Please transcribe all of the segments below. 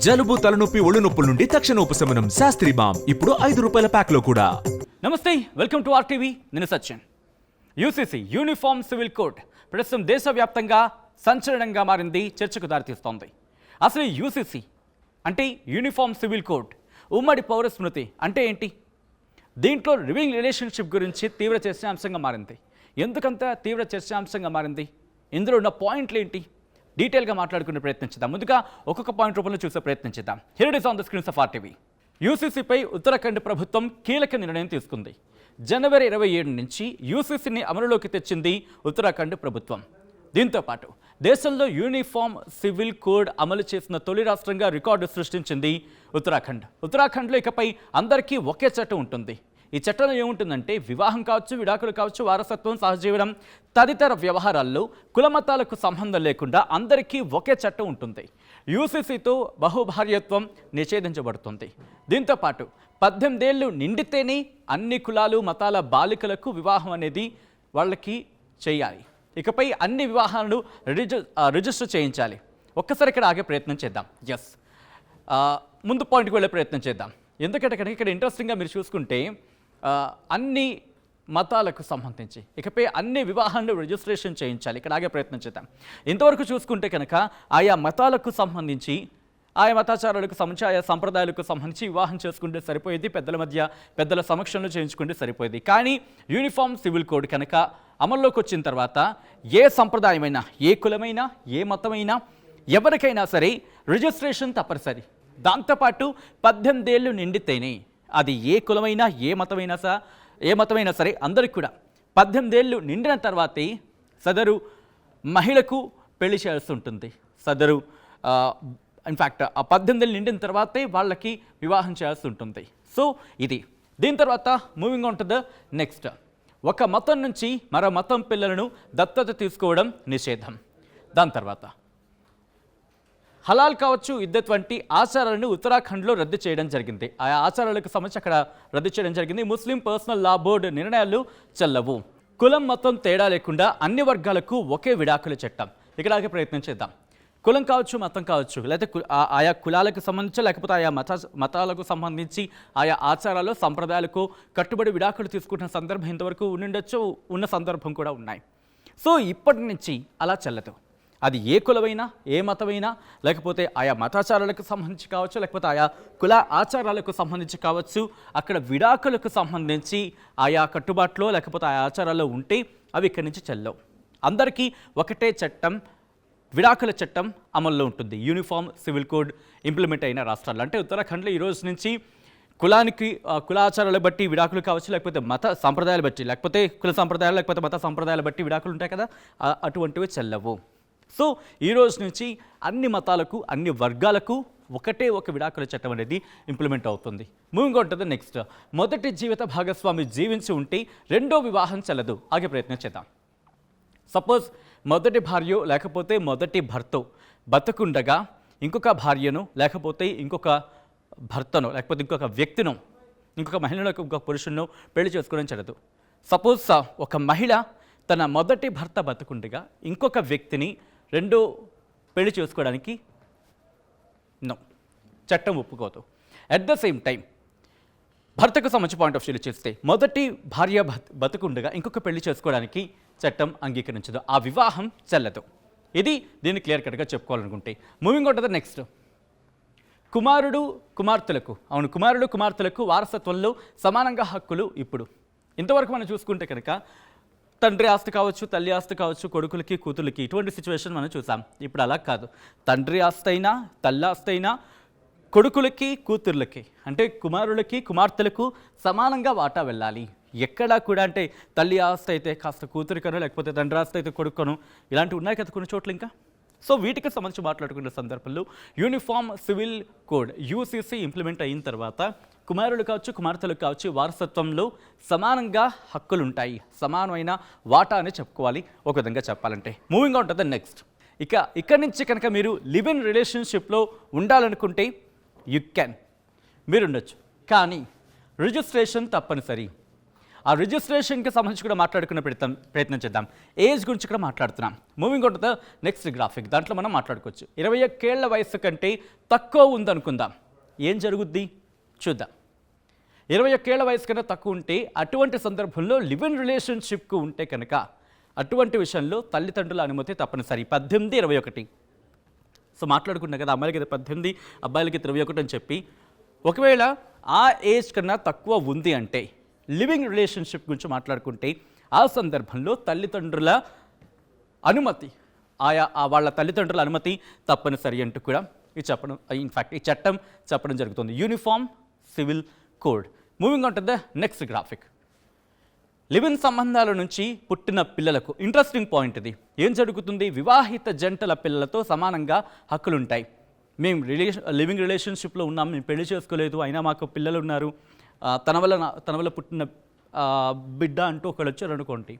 జలుబు తలనొప్పి ఒళ్ళు నొప్పుల నుండి తక్షణ ఉపశమనం శాస్త్రి బామ్ ఇప్పుడు ₹5 ప్యాక్లో కూడా. నమస్తే, వెల్కమ్ టు ఆర్టీవీ. నేను Sachin. UCC uniform civil code ప్రస్తుతం దేశవ్యాప్తంగా సంచలనంగా మారింది, చర్చకు దారితీస్తోంది. అసలు యూసీసీ అంటే యూనిఫామ్ సివిల్ కోడ్, ఉమ్మడి పౌర స్మృతి అంటే ఏంటి? దీంట్లో లివింగ్ రిలేషన్షిప్ గురించి తీవ్ర చర్చాంశంగా మారింది. ఎందుకంత తీవ్ర చర్చాంశంగా మారింది? ఇందులో ఉన్న పాయింట్లు ఏంటి? డీటెయిల్గా మాట్లాడుకునే ప్రయత్నించుదాం. ముందుగా ఒక్కొక్క పాయింట్ రూపంలో చూసే ప్రయత్నించుదాం. Here it is on the screens of RTV. యూసీసీపై ఉత్తరాఖండ్ ప్రభుత్వం కీలక నిర్ణయం తీసుకుంది. జనవరి 27 నుంచి యూసీసీని అమలులోకి తెచ్చింది ఉత్తరాఖండ్ ప్రభుత్వం. దీంతో పాటు దేశంలో యూనిఫామ్ సివిల్ కోడ్ అమలు చేసిన తొలి రాష్ట్రంగా రికార్డు సృష్టించింది ఉత్తరాఖండ్. ఉత్తరాఖండ్లో ఇకపై అందరికీ ఒకే చట్టం ఉంటుంది. ఈ చట్టంలో ఏముంటుందంటే వివాహం కావచ్చు, విడాకులు కావచ్చు, వారసత్వం, సహజీవనం తదితర వ్యవహారాల్లో కులమతాలకు సంబంధం లేకుండా అందరికీ ఒకే చట్టం ఉంటుంది. యూసీసీతో బహుభార్యత్వం నిషేధించబడుతుంది. దీంతోపాటు 18 ఏళ్ళు నిండితేనే అన్ని కులాలు మతాల బాలికలకు వివాహం అనేది వాళ్ళకి చేయాలి. ఇకపై అన్ని వివాహాలను రిజిస్టర్ చేయించాలి. ఒక్కసారి ఇక్కడ ఆగే ప్రయత్నం చేద్దాం. ఎస్, ముందు పాయింట్కి వెళ్ళే ప్రయత్నం చేద్దాం. ఎందుకంటే కనుక ఇక్కడ ఇంట్రెస్టింగ్గా మీరు చూసుకుంటే అన్ని మతాలకు సంబంధించి ఇకపై అన్ని వివాహాలను రిజిస్ట్రేషన్ చేయించాలి. ఇక్కడ ఆగే ప్రయత్నం చేద్దాం. ఇంతవరకు చూసుకుంటే కనుక ఆయా మతాలకు సంబంధించి, ఆయా మతాచారాలకు సంబంధించి, ఆయా సంప్రదాయాలకు సంబంధించి వివాహం చేసుకుంటే సరిపోయేది, పెద్దల మధ్య పెద్దల సమక్షంలో చేయించుకుంటే సరిపోయేది. కానీ యూనిఫామ్ సివిల్ కోడ్ కనుక అమల్లోకి వచ్చిన తర్వాత ఏ సంప్రదాయమైనా, ఏ కులమైనా, ఏ మతమైనా ఎవరికైనా సరే రిజిస్ట్రేషన్ తప్పనిసరి. దాంతోపాటు 18 ఏళ్ళు నిండితేనే, అది ఏ కులమైనా ఏ మతమైనా సరే అందరికి కూడా 18 ఏళ్ళు నిండిన తర్వాతే సదరు మహిళకు పెళ్లి చేయాల్సి ఉంటుంది. సదరు ఇన్ఫ్యాక్ట్ ఆ 18 ఏళ్ళు నిండిన తర్వాతే వాళ్ళకి వివాహం చేయాల్సి ఉంటుంది. సో ఇది. దీని తర్వాత moving on to the next. ఒక మతం నుంచి మరో మతం పిల్లలను దత్తత తీసుకోవడం నిషేధం. దాని తర్వాత హలాల్ కావచ్చు, ఇద్దత్ వంటి ఆచారాలను ఉత్తరాఖండ్లో రద్దు చేయడం జరిగింది. ఆ ఆచారాలకు సంబంధించి అక్కడ రద్దు చేయడం జరిగింది. ముస్లిం పర్సనల్ లా బోర్డు నిర్ణయాలు చెల్లవు. కులం మతం తేడా లేకుండా అన్ని వర్గాలకు ఒకే విడాకుల చట్టం. ఇక్కడ ప్రయత్నం చేద్దాం. కులం కావచ్చు, మతం కావచ్చు, లేకపోతే ఆయా కులాలకు సంబంధించి, లేకపోతే ఆయా మతాలకు సంబంధించి ఆయా ఆచారాలు సంప్రదాయాలకు కట్టుబడి విడాకులు తీసుకుంటున్న సందర్భం ఇంతవరకు ఉండిండొచ్చు, ఉన్న సందర్భం కూడా ఉన్నాయి. సో ఇప్పటి నుంచి అలా చెల్లదు. అది ఏ కులమైనా, ఏ మతమైనా, లేకపోతే ఆయా మతాచారాలకు సంబంధించి కావచ్చు, లేకపోతే ఆయా కుల ఆచారాలకు సంబంధించి కావచ్చు, అక్కడ విడాకులకు సంబంధించి ఆయా కట్టుబాట్లో లేకపోతే ఆయా ఆచారాల్లో ఉంటే అవి ఇక్కడి నుంచి చెల్లవు. అందరికీ ఒకటే చట్టం, విడాకుల చట్టం అమల్లో ఉంటుంది. యూనిఫామ్ సివిల్ కోడ్ ఇంప్లిమెంట్ అయిన రాష్ట్రాలు అంటే ఉత్తరాఖండ్లో ఈ రోజు నుంచి కులానికి, కుల ఆచారాలు బట్టి విడాకులు కావచ్చు, లేకపోతే మత సంప్రదాయాలు బట్టి, లేకపోతే కుల సంప్రదాయాలు లేకపోతే మత సంప్రదాయాలు బట్టి విడాకులు ఉంటాయి కదా, అటువంటివి చెల్లవు. సో ఈ రోజు నుంచి అన్ని మతాలకు, అన్ని వర్గాలకు ఒకటే ఒక విడాకుల చట్టం అనేది ఇంప్లిమెంట్ అవుతుంది. Moving on to the next. మొదటి జీవిత భాగస్వామి జీవించి ఉంటే రెండో వివాహం చెల్లదు. ఆగే ప్రయత్నం చేద్దాం. సపోజ్ మొదటి భార్యో లేకపోతే మొదటి భర్తో బతుకుండగా ఇంకొక భార్యను, లేకపోతే ఇంకొక భర్తను, లేకపోతే ఇంకొక వ్యక్తిను, ఇంకొక మహిళను, ఇంకొక పురుషులను పెళ్లి చేసుకోవడం చెల్లదు. సపోజ్ ఒక మహిళ తన మొదటి భర్త బతుకుండగా ఇంకొక వ్యక్తిని రెండో పెళ్లి చేసుకోవడానికి చట్టం ఒప్పుకోదు. అట్ ద సేమ్ టైం భర్తకు సంబంధించి పాయింట్ ఆఫ్ వ్యూలో చేస్తే మొదటి భార్య బతుకుండగా ఇంకొక పెళ్లి చేసుకోవడానికి చట్టం అంగీకరించదు. ఆ వివాహం చెల్లదు. ఇది దీన్ని క్లియర్ కట్గా చెప్పుకోవాలనుకుంటే. Moving on to the next. కుమారుడు కుమార్తెలకు వారసత్వంలో సమానంగా హక్కులు. ఇప్పుడు ఇంతవరకు మనం చూసుకుంటే కనుక తండ్రి ఆస్తి కావచ్చు, తల్లి ఆస్తి కావచ్చు, కొడుకులకి కూతుర్లకి ఇటువంటి సిచ్యువేషన్ మనం చూసాం. ఇప్పుడు అలా కాదు. తండ్రి ఆస్తి అయినా, తల్లి ఆస్తి అయినా కొడుకులకి కూతుర్లకి అంటే కుమారులకి కుమార్తెలకు సమానంగా వాటా వెళ్ళాలి. ఎక్కడా కూడా అంటే తల్లి ఆస్తి అయితే కాస్త కూతురికను, లేకపోతే తండ్రి ఆస్తి అయితే కొడుకును, ఇలాంటివి ఉన్నాయి కదా కొన్ని చోట్ల. ఇంకా సో వీటికి సంబంధించి మాట్లాడుకునే సందర్భంలో uniform civil code UCC implement అయిన తర్వాత కుమారులు కావచ్చు, కుమార్తెలు కావచ్చు, వారసత్వంలో సమానంగా హక్కులు ఉంటాయి. సమానమైన వాటా అని చెప్పుకోవాలి ఒక విధంగా చెప్పాలంటే. Moving on to the next. ఇక్కడి నుంచి కనుక మీరు లివ్ ఇన్ రిలేషన్షిప్లో ఉండాలనుకుంటే మీరు ఉండొచ్చు, కానీ రిజిస్ట్రేషన్ తప్పనిసరి. ఆ రిజిస్ట్రేషన్కి సంబంధించి కూడా మాట్లాడుకునే ప్రయత్నం చేద్దాం. ఏజ్ గురించి కూడా మాట్లాడుతున్నాం. Moving on to the next graphic. దాంట్లో మనం మాట్లాడుకోవచ్చు. 21 ఏళ్ల వయసు కంటే తక్కువ ఉందనుకుందాం. ఏం జరుగుద్ది చూద్దాం. 21 ఏళ్ల వయసు కన్నా తక్కువ ఉంటే అటువంటి సందర్భంలో లివ్ ఇన్ రిలేషన్షిప్కు ఉంటే కనుక అటువంటి విషయంలో తల్లిదండ్రుల అనుమతి తప్పనిసరి. 18, 21. సో మాట్లాడుకున్నా కదా, అమ్మాయిలకి 18, అబ్బాయిలకి 21 అని చెప్పి, ఒకవేళ ఆ ఏజ్ కన్నా తక్కువ ఉంది అంటే లివింగ్ రిలేషన్షిప్ గురించి మాట్లాడుకుంటే ఆ సందర్భంలో తల్లిదండ్రుల అనుమతి, వాళ్ళ తల్లిదండ్రుల అనుమతి తప్పనిసరి అంటూ కూడా ఈ చట్టం చెప్పడం జరుగుతుంది. Uniform civil code. Moving on to the next graphic. Live in సంబంధాల నుంచి పుట్టిన పిల్లలకు ఇంట్రెస్టింగ్ పాయింట్ ఇది. ఏం జరుగుతుంది? వివాహిత జంటల పిల్లలతో సమానంగా హక్కులుంటాయి. మేము లివింగ్ రిలేషన్షిప్లో ఉన్నాం, మేము పెళ్లి చేసుకోలేదు, అయినా మాకు పిల్లలు ఉన్నారు, తన వల్ల పుట్టిన బిడ్డ అంటూ ఒకళ్ళు వచ్చారు అనుకోండి.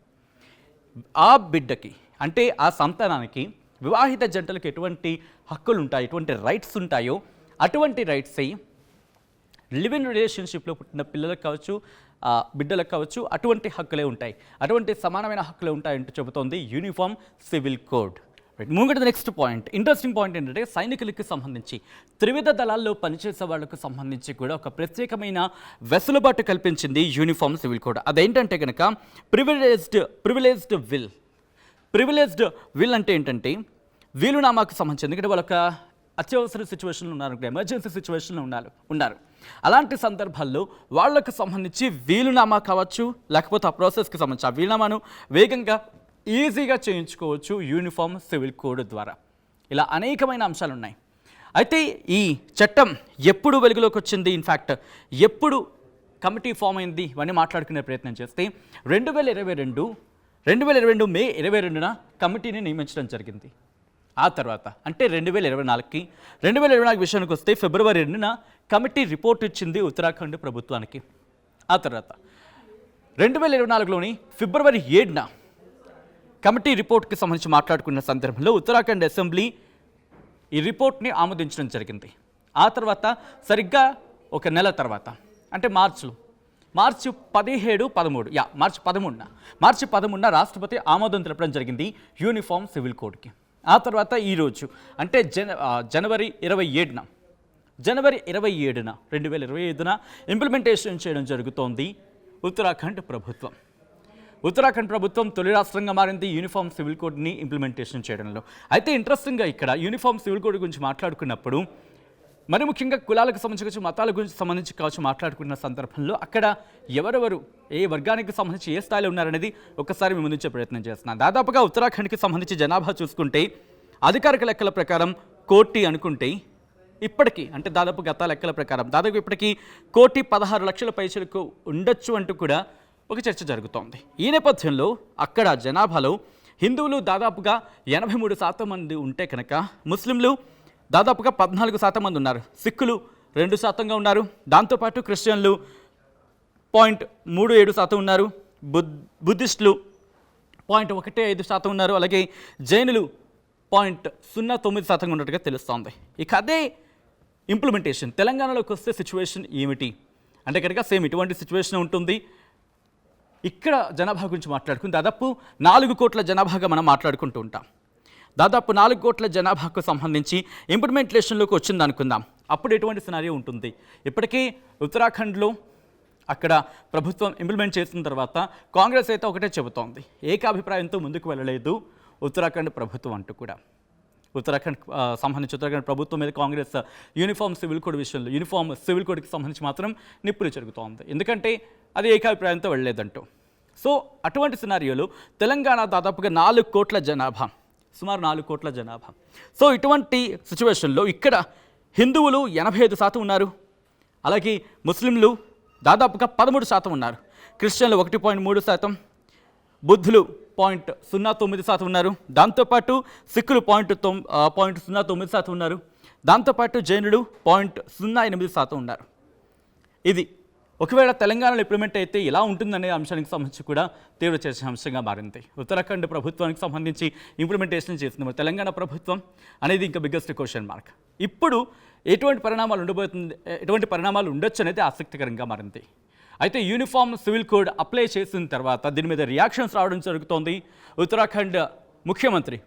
ఆ బిడ్డకి అంటే ఆ సంతానానికి వివాహిత జంటలకు ఎటువంటి హక్కులు ఉంటాయి, ఎటువంటి రైట్స్ ఉంటాయో అటువంటి రైట్స్ లివ్ ఇన్ రిలేషన్షిప్లో పుట్టిన పిల్లలకు కావచ్చు, బిడ్డలకు కావచ్చు, అటువంటి హక్కులే ఉంటాయి, అటువంటి సమానమైన హక్కులే ఉంటాయంటూ చెబుతోంది యూనిఫామ్ సివిల్ కోడ్. మూగడ నెక్స్ట్ పాయింట్, ఇంట్రెస్టింగ్ పాయింట్ ఏంటంటే సైనికులకి సంబంధించి, త్రివిధ దళాల్లో పనిచేసే వాళ్ళకు సంబంధించి కూడా ఒక ప్రత్యేకమైన వెసులుబాటు కల్పించింది యూనిఫామ్ సివిల్ కోడ్. అదేంటంటే కనుక ప్రివిలేజ్డ్ విల్ అంటే ఏంటంటే వీలునామాకు సంబంధించి, ఎందుకంటే వాళ్ళొక అత్యవసర సిచ్యువేషన్లో ఉన్నారు, ఎమర్జెన్సీ సిచ్యువేషన్లో ఉన్నారు. అలాంటి సందర్భాల్లో వాళ్లకు సంబంధించి వీలునామా కావచ్చు, లేకపోతే ఆ ప్రాసెస్కి సంబంధించి ఆ వీలునామాను వేగంగా ఈజీగా చేయించుకోవచ్చు యూనిఫామ్ సివిల్ కోడ్ ద్వారా. ఇలా అనేకమైన అంశాలు ఉన్నాయి. అయితే ఈ చట్టం ఎప్పుడు వెలుగులోకి వచ్చింది, ఇన్ఫ్యాక్ట్ ఎప్పుడు కమిటీ ఫామ్ అయింది, ఇవన్నీ మాట్లాడుకునే ప్రయత్నం చేస్తే 2022 మే 22న కమిటీని నియమించడం జరిగింది. ఆ తర్వాత అంటే 2024 విషయానికి వస్తే ఫిబ్రవరి 2న కమిటీ రిపోర్ట్ ఇచ్చింది ఉత్తరాఖండ్ ప్రభుత్వానికి. ఆ తర్వాత 2024లోని ఫిబ్రవరి 7న కమిటీ రిపోర్ట్కి సంబంధించి మాట్లాడుకున్న సందర్భంలో ఉత్తరాఖండ్ అసెంబ్లీ ఈ రిపోర్ట్ని ఆమోదించడం జరిగింది. ఆ తర్వాత సరిగ్గా ఒక నెల తర్వాత అంటే మార్చి 13న రాష్ట్రపతి ఆమోదం తెలపడం జరిగింది యూనిఫామ్ సివిల్ కోడ్కి. ఆ తర్వాత ఈరోజు అంటే జనవరి 27న 2025న ఇంప్లిమెంటేషన్ చేయడం జరుగుతోంది ఉత్తరాఖండ్ ప్రభుత్వం తొలి రాష్ట్రంగా మారింది యూనిఫామ్ సివిల్ కోడ్ని ఇంప్లిమెంటేషన్ చేయడంలో. అయితే ఇంట్రెస్టింగ్గా ఇక్కడ యూనిఫామ్ సివిల్ కోడ్ గురించి మాట్లాడుకున్నప్పుడు మరి ముఖ్యంగా కులాలకు సంబంధించి మతాల గురించి సంబంధించి కావచ్చు మాట్లాడుకున్న సందర్భంలో అక్కడ ఎవరెవరు ఏ వర్గానికి సంబంధించి ఏ స్థాయిలో ఉన్నారనేది ఒకసారి మేము ముందుంచే ప్రయత్నం చేస్తున్నాం. దాదాపుగా ఉత్తరాఖండ్కి సంబంధించి జనాభా చూసుకుంటే అధికారిక లెక్కల ప్రకారం 1 కోటి అనుకుంటే ఇప్పటికీ అంటే దాదాపు గత లెక్కల ప్రకారం దాదాపు ఇప్పటికీ 1,16,00,000 పైసలకు ఉండొచ్చు అంటూ కూడా ఒక చర్చ జరుగుతోంది. ఈ నేపథ్యంలో అక్కడ జనాభాలో హిందువులు దాదాపుగా 83% మంది ఉంటే కనుక ముస్లింలు దాదాపుగా 14% మంది ఉన్నారు, సిక్కులు 2%గా ఉన్నారు, దాంతోపాటు క్రిస్టియన్లు 0.37% ఉన్నారు, బుద్ధిస్టులు 0.15% ఉన్నారు, అలాగే జైనులు 0.09% ఉన్నట్టుగా తెలుస్తోంది. ఇక అదే ఇంప్లిమెంటేషన్ తెలంగాణలోకి వస్తే సిచ్యువేషన్ ఏమిటి అంటే కనుక సేమ్ ఇటువంటి సిచ్యువేషన్ ఉంటుంది. ఇక్కడ జనాభా గురించి మాట్లాడుకుని దాదాపు 4 కోట్ల జనాభాగా మనం మాట్లాడుకుంటూ ఉంటాం. దాదాపు 4 కోట్ల జనాభాకు సంబంధించి ఇంప్లిమెంటేషన్లోకి వచ్చింది అనుకుందాం. అప్పుడు ఎటువంటి సినారియో ఉంటుంది? ఇప్పటికీ ఉత్తరాఖండ్లో అక్కడ ప్రభుత్వం ఇంప్లిమెంట్ చేసిన తర్వాత కాంగ్రెస్ అయితే ఒకటే చెబుతోంది, ఏకాభిప్రాయంతో ముందుకు వెళ్ళలేదు ఉత్తరాఖండ్ ప్రభుత్వం అంటూ కూడా. ఉత్తరాఖండ్ ప్రభుత్వం మీద కాంగ్రెస్ యూనిఫామ్ సివిల్ కోడ్ విషయంలో యూనిఫామ్ సివిల్ కోడ్కి సంబంధించి మాత్రం నిప్పులు జరుగుతోంది, ఎందుకంటే అది ఏకాభిప్రాయంతో వెళ్ళలేదంటూ. సో అటువంటి సినారియోలో తెలంగాణ దాదాపుగా 4 కోట్ల జనాభా, సుమారు 4 కోట్ల జనాభా. సో ఇటువంటి సిచ్యువేషన్లో ఇక్కడ హిందువులు 85% ఉన్నారు, అలాగే ముస్లింలు దాదాపుగా 13% ఉన్నారు, క్రిస్టియన్లు 1.3%, బుద్ధులు 0.09% ఉన్నారు, దాంతోపాటు సిక్కులు 0.09% ఉన్నారు, దాంతోపాటు జైనులు 0.08% ఉన్నారు. ఇది ఒకవేళ తెలంగాణలో ఇంప్లిమెంట్ అయితే ఎలా ఉంటుందనే అంశానికి సంబంధించి కూడా తీవ్ర చర్చాంశంగా మారింది. ఉత్తరాఖండ్ ప్రభుత్వానికి సంబంధించి ఇంప్లిమెంటేషన్ చేసింది మరి తెలంగాణ ప్రభుత్వం అనేది ఇంకా బిగ్గెస్ట్ క్వశ్చన్ మార్క్. ఇప్పుడు ఎటువంటి పరిణామాలు ఉండొచ్చు అనేది ఆసక్తికరంగా మారింది. అయితే యూనిఫామ్ సివిల్ కోడ్ అప్లై చేసిన తర్వాత దీని మీద రియాక్షన్స్ రావడం జరుగుతోంది. ఉత్తరాఖండ్ ముఖ్యమంత్రి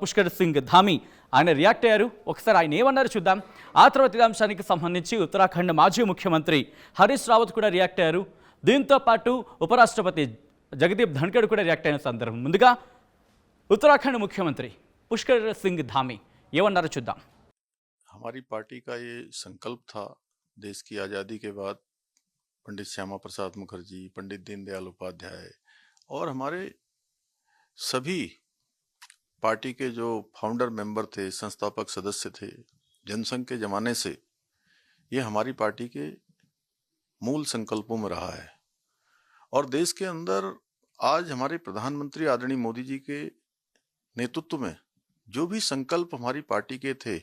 పుష్కర్ సింగ్ ధామీ ఆయన రియాక్ట్ అయ్యారు. ఒకసారి ఆయన ఏమన్నారు చూద్దాం. ఆ తర్వాత ఇదే అంశానికి సంబంధించి ఉత్తరాఖండ్ మాజీ ముఖ్యమంత్రి హరీష్ రావత్ కూడా రియాక్ట్ అయ్యారు. దీంతో పాటు ఉపరాష్ట్రపతి జగదీప్ ధన్కడ్ కూడా రియాక్ట్ అయిన సందర్భం. ముందుగా उत्तराखंड मुख्यमंत्री पुष्कर सिंह धामी ఏమన్నారో చూద్దాం. हमारी पार्टी का ये संकल्प था देश की आज़ादी के बाद पंडित श्यामा प्रसाद मुखर्जी, पंडित दीनदयाल उपाध्याय और हमारे सभी पार्टी के जो फाउंडर मेंबर थे, संस्थापक सदस्य थे, जनसंघ के जमाने से ये हमारी पार्टी के मूल संकल्पों में रहा है. और देश के अंदर आज हमारे प्रधानमंत्री आदरणीय मोदी जी के नेतृत्व में जो भी संकल्प हमारी पार्टी के थे,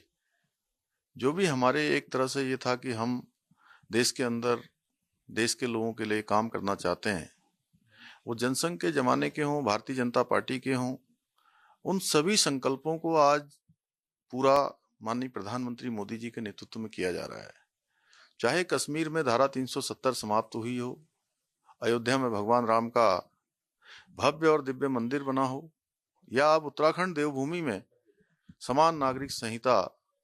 जो भी हमारे एक तरह से ये था कि हम देश के अंदर देश के लोगों के लिए काम करना चाहते हैं, वो जनसंघ के ज़माने के हों, भारतीय जनता पार्टी के हों, उन सभी संकल्पों को आज पूरा माननीय प्रधानमंत्री मोदी जी के नेतृत्व में किया जा रहा है. चाहे कश्मीर में धारा 370 समाप्त हुई हो, अयोध्या में भगवान राम का भव्य और दिव्य मंदिर बना हो, या अब उत्तराखंड देवभूमि में समान नागरिक संहिता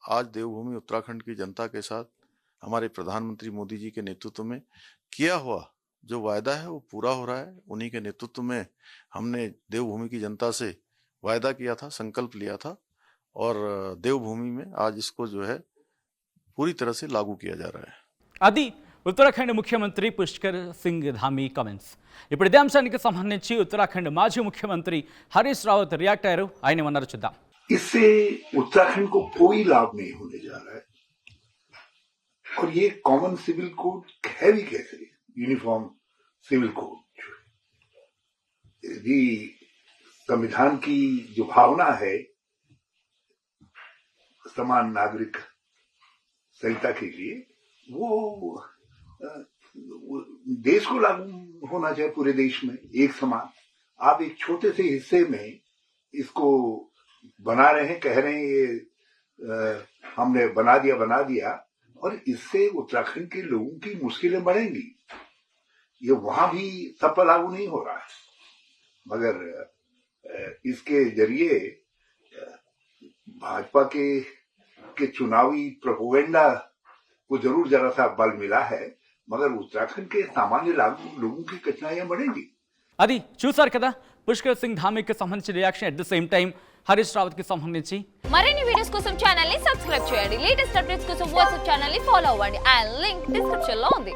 आज देवभूमि उत्तराखंड की जनता के साथ हमारे प्रधानमंत्री मोदी जी के नेतृत्व में किया हुआ जो वायदा है वो पूरा हो रहा है. उन्हीं के नेतृत्व में हमने देवभूमि की जनता से वायदा किया था, संकल्प लिया था और देवभूमि में आज इसको जो है पूरी तरह से लागू किया जा रहा है. అది ఉత్తరాఖండ్ ముఖ్యమంత్రి పుష్కర్ సింగ్ ధామీ కామెంట్స్. ఇప్పుడు ఇదే అంశానికి సంబంధించి ఉత్తరాఖండ్ మాజీ ముఖ్యమంత్రి హరీష్ రావత్ రియాక్ట్ అయ్యారు. ఆయన ఏమన్నారో చూద్దాం. इससे उत्तराखंड को कोई लाभ नहीं होने जा रहा है. और ये कॉमन सिविल कोड है भी कैसे, यूनिफॉर्म सिविल कोड जो है, यदि संविधान की जो भावना है समान नागरिक संहिता के लिए, वो देश को लागू होना चाहिए, पूरे देश में एक समान. आप एक छोटे से हिस्से में इसको बना रहे हैं, कह रहे हैं ये हमने बना दिया और इससे उत्तराखंड के लोगों की मुश्किलें बढ़ेंगी. ये वहां भी सब पर लागू नहीं हो रहा है, मगर इसके जरिए भाजपा के चुनावी प्रोपेगेंडा को जरूर जरा सा बल मिला है, मगर उत्तराखंड के सामान्य लोगों की कठिनाइयां बढ़ेंगी. అది చూసారు కదా పుష్కర్ సింగ్ ధామీకి సంబంధించిన reaction. At the same time Harish Rawat కి సంబంధించి మరిన్ని వీడియోస్ కోసం ఛానల్ ని సబ్స్క్రైబ్ చేయండి. లేటెస్ట్ అప్డేట్స్ కోసం వాట్సాప్ ఛానల్ ని ఫాలో అవ్వండి. ఆ లింక్ డిస్క్రిప్షన్ లో ఉంది.